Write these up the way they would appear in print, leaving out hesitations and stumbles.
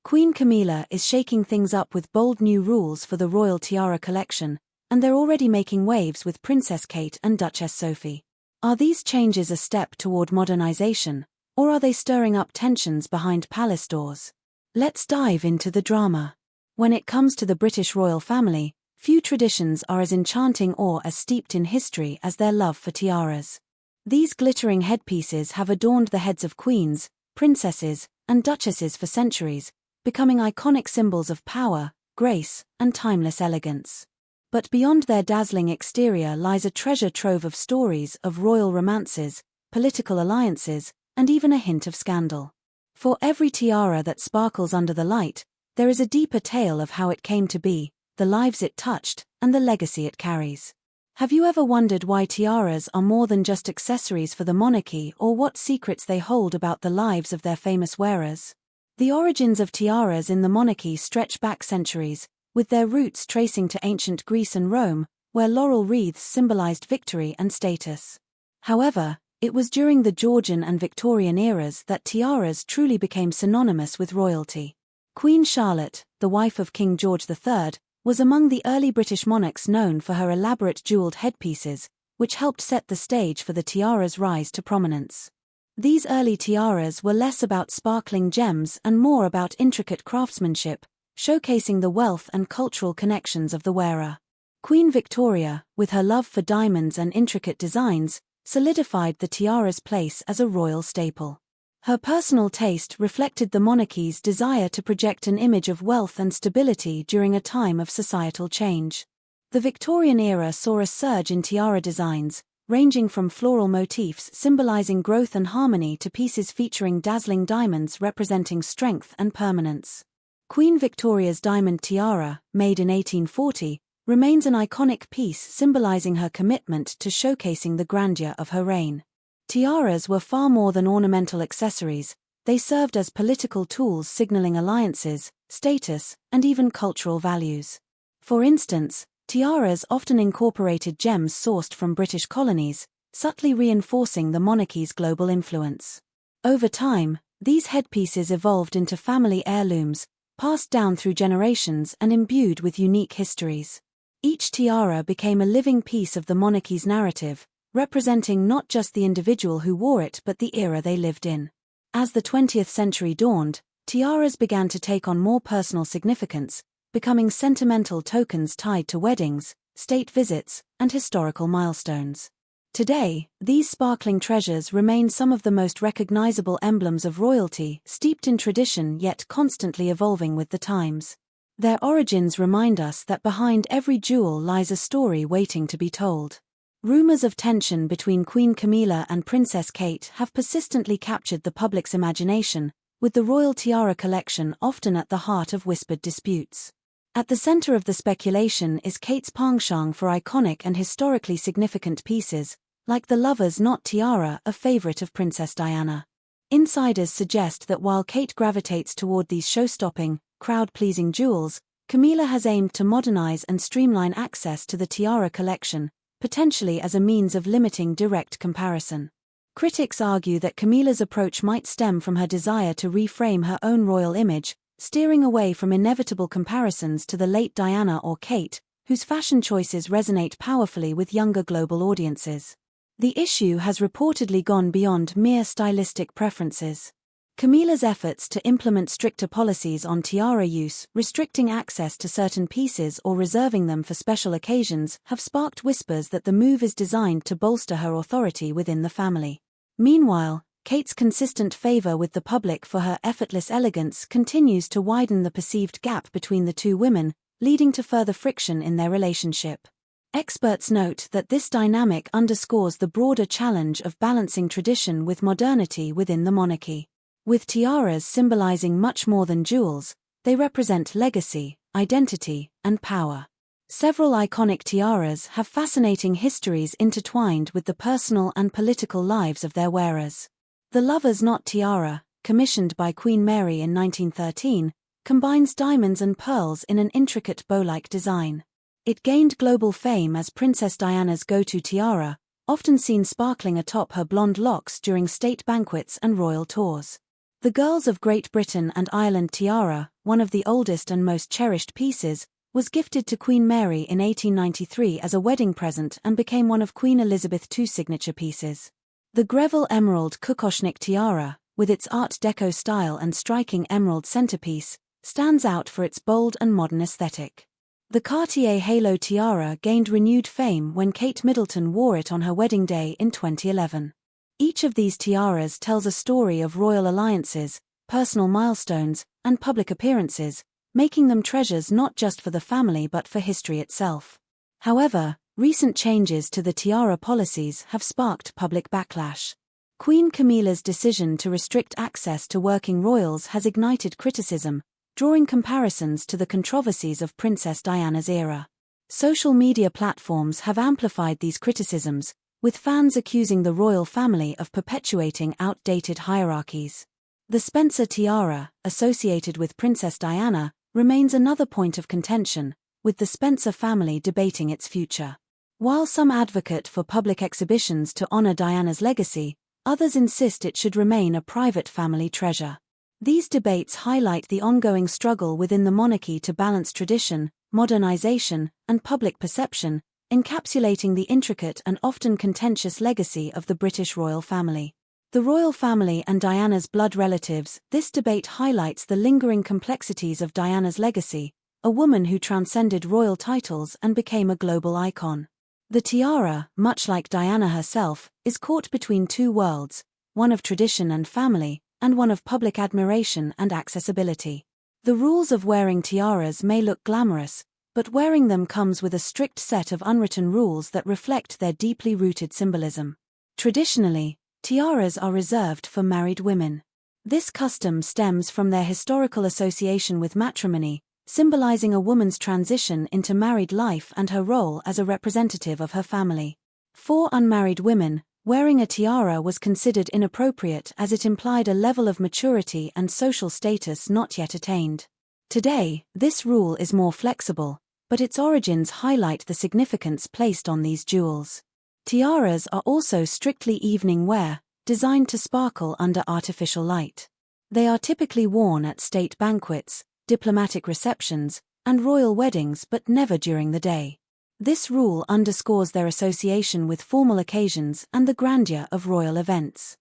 Queen Camilla is shaking things up with bold new rules for the royal tiara collection, and they're already making waves with Princess Kate and Duchess Sophie. Are these changes a step toward modernization, or are they stirring up tensions behind palace doors? Let's dive into the drama. When it comes to the British royal family, few traditions are as enchanting or as steeped in history as their love for tiaras. These glittering headpieces have adorned the heads of queens, princesses, and duchesses for centuries, becoming iconic symbols of power, grace, and timeless elegance. But beyond their dazzling exterior lies a treasure trove of stories of royal romances, political alliances, and even a hint of scandal. For every tiara that sparkles under the light, there is a deeper tale of how it came to be, the lives it touched, and the legacy it carries. Have you ever wondered why tiaras are more than just accessories for the monarchy, or what secrets they hold about the lives of their famous wearers? The origins of tiaras in the monarchy stretch back centuries, with their roots tracing to ancient Greece and Rome, where laurel wreaths symbolized victory and status. However, it was during the Georgian and Victorian eras that tiaras truly became synonymous with royalty. Queen Charlotte, the wife of King George III, was among the early British monarchs known for her elaborate jeweled headpieces, which helped set the stage for the tiara's rise to prominence. These early tiaras were less about sparkling gems and more about intricate craftsmanship, showcasing the wealth and cultural connections of the wearer. Queen Victoria, with her love for diamonds and intricate designs, solidified the tiara's place as a royal staple. Her personal taste reflected the monarchy's desire to project an image of wealth and stability during a time of societal change. The Victorian era saw a surge in tiara designs, ranging from floral motifs symbolizing growth and harmony to pieces featuring dazzling diamonds representing strength and permanence. Queen Victoria's diamond tiara, made in 1840, remains an iconic piece symbolizing her commitment to showcasing the grandeur of her reign. Tiaras were far more than ornamental accessories, they served as political tools signaling alliances, status, and even cultural values. For instance, tiaras often incorporated gems sourced from British colonies, subtly reinforcing the monarchy's global influence. Over time, these headpieces evolved into family heirlooms, passed down through generations and imbued with unique histories. Each tiara became a living piece of the monarchy's narrative, representing not just the individual who wore it but the era they lived in. As the 20th century dawned, tiaras began to take on more personal significance, becoming sentimental tokens tied to weddings, state visits, and historical milestones. Today, these sparkling treasures remain some of the most recognizable emblems of royalty, steeped in tradition yet constantly evolving with the times. Their origins remind us that behind every jewel lies a story waiting to be told. Rumors of tension between Queen Camilla and Princess Kate have persistently captured the public's imagination, with the royal tiara collection often at the heart of whispered disputes. At the center of the speculation is Kate's penchant for iconic and historically significant pieces, like the Lover's Knot tiara, a favorite of Princess Diana. Insiders suggest that while Kate gravitates toward these show-stopping, crowd-pleasing jewels, Camilla has aimed to modernize and streamline access to the tiara collection, potentially as a means of limiting direct comparison. Critics argue that Camilla's approach might stem from her desire to reframe her own royal image, steering away from inevitable comparisons to the late Diana or Kate, whose fashion choices resonate powerfully with younger global audiences. The issue has reportedly gone beyond mere stylistic preferences. Camilla's efforts to implement stricter policies on tiara use, restricting access to certain pieces or reserving them for special occasions, have sparked whispers that the move is designed to bolster her authority within the family. Meanwhile, Kate's consistent favor with the public for her effortless elegance continues to widen the perceived gap between the two women, leading to further friction in their relationship. Experts note that this dynamic underscores the broader challenge of balancing tradition with modernity within the monarchy. With tiaras symbolizing much more than jewels, they represent legacy, identity, and power. Several iconic tiaras have fascinating histories intertwined with the personal and political lives of their wearers. The Lover's Knot tiara, commissioned by Queen Mary in 1913, combines diamonds and pearls in an intricate bow-like design. It gained global fame as Princess Diana's go-to tiara, often seen sparkling atop her blonde locks during state banquets and royal tours. The Girls of Great Britain and Ireland tiara, one of the oldest and most cherished pieces, was gifted to Queen Mary in 1893 as a wedding present and became one of Queen Elizabeth II's signature pieces. The Greville Emerald Kokoshnik tiara, with its Art Deco style and striking emerald centerpiece, stands out for its bold and modern aesthetic. The Cartier Halo tiara gained renewed fame when Kate Middleton wore it on her wedding day in 2011. Each of these tiaras tells a story of royal alliances, personal milestones, and public appearances, making them treasures not just for the family but for history itself. However, recent changes to the tiara policies have sparked public backlash. Queen Camilla's decision to restrict access to working royals has ignited criticism, drawing comparisons to the controversies of Princess Diana's era. Social media platforms have amplified these criticisms, with fans accusing the royal family of perpetuating outdated hierarchies. The Spencer tiara, associated with Princess Diana, remains another point of contention, with the Spencer family debating its future. While some advocate for public exhibitions to honor Diana's legacy, others insist it should remain a private family treasure. These debates highlight the ongoing struggle within the monarchy to balance tradition, modernization, and public perception, encapsulating the intricate and often contentious legacy of the British royal family. The royal family and Diana's blood relatives. This debate highlights the lingering complexities of Diana's legacy, a woman who transcended royal titles and became a global icon. The tiara, much like Diana herself, is caught between two worlds, one of tradition and family, and one of public admiration and accessibility. The rules of wearing tiaras may look glamorous, but wearing them comes with a strict set of unwritten rules that reflect their deeply rooted symbolism. Traditionally, tiaras are reserved for married women. This custom stems from their historical association with matrimony, symbolizing a woman's transition into married life and her role as a representative of her family. For unmarried women, wearing a tiara was considered inappropriate as it implied a level of maturity and social status not yet attained. Today, this rule is more flexible, but its origins highlight the significance placed on these jewels. Tiaras are also strictly evening wear, designed to sparkle under artificial light. They are typically worn at state banquets, diplomatic receptions, and royal weddings but never during the day. This rule underscores their association with formal occasions and the grandeur of royal events.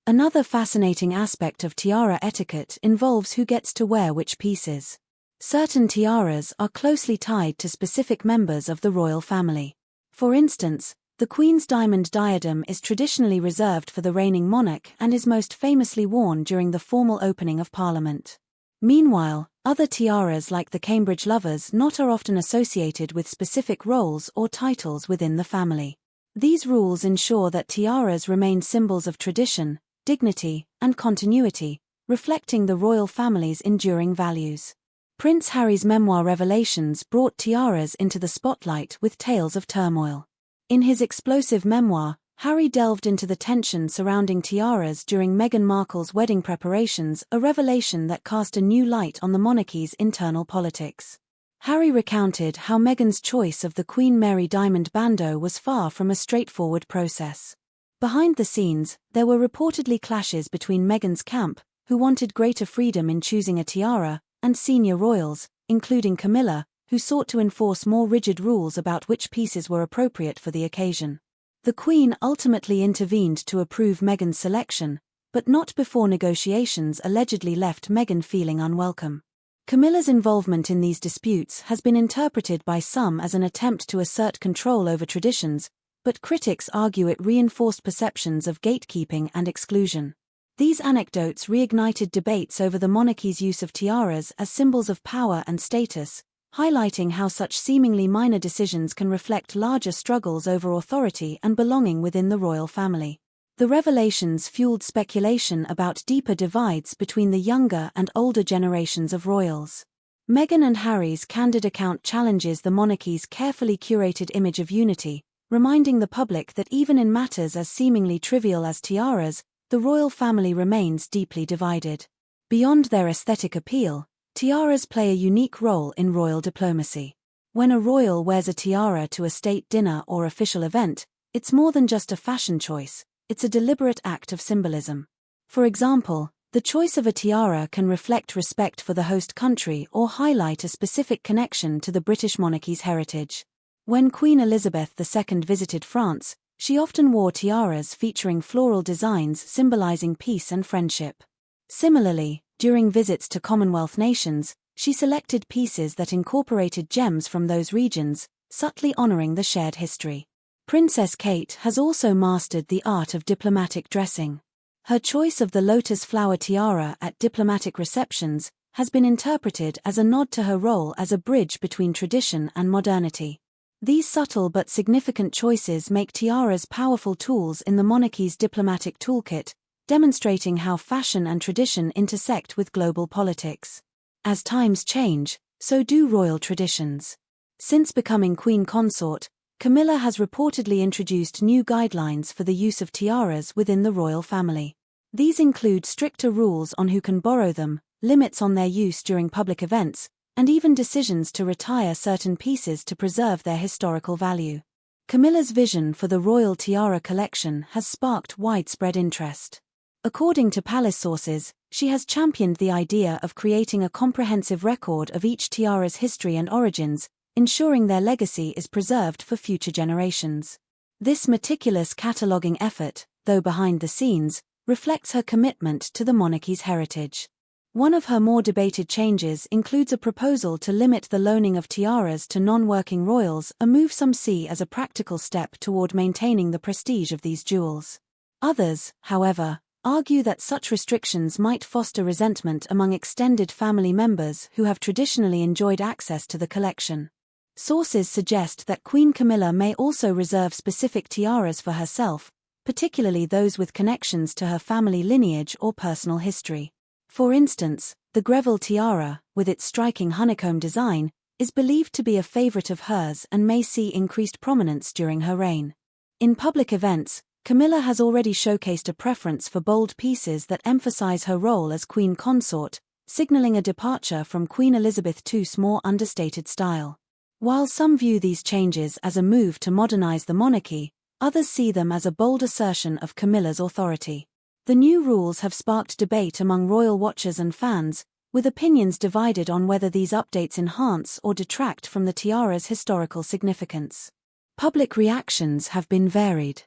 Another fascinating aspect of tiara etiquette involves who gets to wear which pieces. Certain tiaras are closely tied to specific members of the royal family. For instance, the Queen's diamond diadem is traditionally reserved for the reigning monarch and is most famously worn during the formal opening of Parliament. Meanwhile, other tiaras like the Cambridge Lovers' knot are often associated with specific roles or titles within the family. These rules ensure that tiaras remain symbols of tradition, dignity, and continuity, reflecting the royal family's enduring values. Prince Harry's memoir Revelations brought tiaras into the spotlight with tales of turmoil. In his explosive memoir, Harry delved into the tension surrounding tiaras during Meghan Markle's wedding preparations, a revelation that cast a new light on the monarchy's internal politics. Harry recounted how Meghan's choice of the Queen Mary diamond bandeau was far from a straightforward process. Behind the scenes, there were reportedly clashes between Meghan's camp, who wanted greater freedom in choosing a tiara, and senior royals, including Camilla, who sought to enforce more rigid rules about which pieces were appropriate for the occasion. The Queen ultimately intervened to approve Meghan's selection, but not before negotiations allegedly left Meghan feeling unwelcome. Camilla's involvement in these disputes has been interpreted by some as an attempt to assert control over traditions, but critics argue it reinforced perceptions of gatekeeping and exclusion. These anecdotes reignited debates over the monarchy's use of tiaras as symbols of power and status, highlighting how such seemingly minor decisions can reflect larger struggles over authority and belonging within the royal family. The revelations fueled speculation about deeper divides between the younger and older generations of royals. Meghan and Harry's candid account challenges the monarchy's carefully curated image of unity, reminding the public that even in matters as seemingly trivial as tiaras, the royal family remains deeply divided. Beyond their aesthetic appeal, tiaras play a unique role in royal diplomacy. When a royal wears a tiara to a state dinner or official event, it's more than just a fashion choice, it's a deliberate act of symbolism. For example, the choice of a tiara can reflect respect for the host country or highlight a specific connection to the British monarchy's heritage. When Queen Elizabeth II visited France, she often wore tiaras featuring floral designs symbolizing peace and friendship. Similarly, during visits to Commonwealth nations, she selected pieces that incorporated gems from those regions, subtly honoring the shared history. Princess Kate has also mastered the art of diplomatic dressing. Her choice of the lotus flower tiara at diplomatic receptions has been interpreted as a nod to her role as a bridge between tradition and modernity. These subtle but significant choices make tiaras powerful tools in the monarchy's diplomatic toolkit, demonstrating how fashion and tradition intersect with global politics. As times change, so do royal traditions. Since becoming queen consort, Camilla has reportedly introduced new guidelines for the use of tiaras within the royal family. These include stricter rules on who can borrow them, limits on their use during public events, and even decisions to retire certain pieces to preserve their historical value. Camilla's vision for the royal tiara collection has sparked widespread interest. According to palace sources, she has championed the idea of creating a comprehensive record of each tiara's history and origins, ensuring their legacy is preserved for future generations. This meticulous cataloguing effort, though behind the scenes, reflects her commitment to the monarchy's heritage. One of her more debated changes includes a proposal to limit the loaning of tiaras to non-working royals, a move some see as a practical step toward maintaining the prestige of these jewels. Others, however, argue that such restrictions might foster resentment among extended family members who have traditionally enjoyed access to the collection. Sources suggest that Queen Camilla may also reserve specific tiaras for herself, particularly those with connections to her family lineage or personal history. For instance, the Greville tiara, with its striking honeycomb design, is believed to be a favorite of hers and may see increased prominence during her reign. In public events, Camilla has already showcased a preference for bold pieces that emphasize her role as queen consort, signaling a departure from Queen Elizabeth II's more understated style. While some view these changes as a move to modernize the monarchy, others see them as a bold assertion of Camilla's authority. The new rules have sparked debate among royal watchers and fans, with opinions divided on whether these updates enhance or detract from the tiara's historical significance. Public reactions have been varied.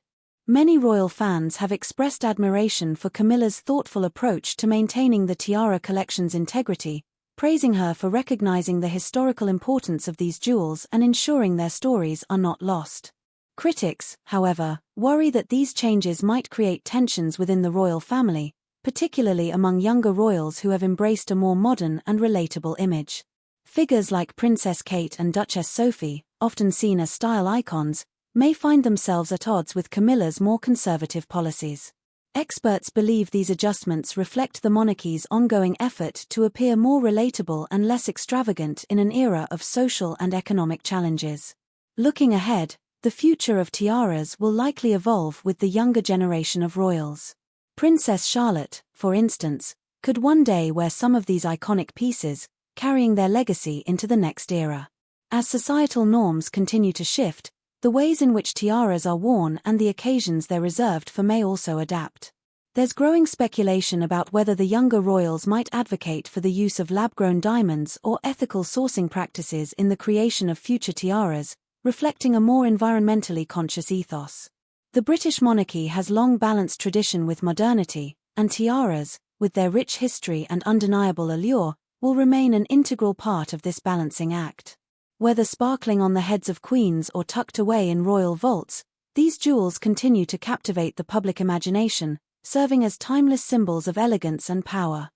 Many royal fans have expressed admiration for Camilla's thoughtful approach to maintaining the tiara collection's integrity, praising her for recognizing the historical importance of these jewels and ensuring their stories are not lost. Critics, however, worry that these changes might create tensions within the royal family, particularly among younger royals who have embraced a more modern and relatable image. Figures like Princess Kate and Duchess Sophie, often seen as style icons, may find themselves at odds with Camilla's more conservative policies. Experts believe these adjustments reflect the monarchy's ongoing effort to appear more relatable and less extravagant in an era of social and economic challenges. Looking ahead, the future of tiaras will likely evolve with the younger generation of royals. Princess Charlotte, for instance, could one day wear some of these iconic pieces, carrying their legacy into the next era. As societal norms continue to shift, the ways in which tiaras are worn and the occasions they're reserved for may also adapt. There's growing speculation about whether the younger royals might advocate for the use of lab-grown diamonds or ethical sourcing practices in the creation of future tiaras, reflecting a more environmentally conscious ethos. The British monarchy has long balanced tradition with modernity, and tiaras, with their rich history and undeniable allure, will remain an integral part of this balancing act. Whether sparkling on the heads of queens or tucked away in royal vaults, these jewels continue to captivate the public imagination, serving as timeless symbols of elegance and power.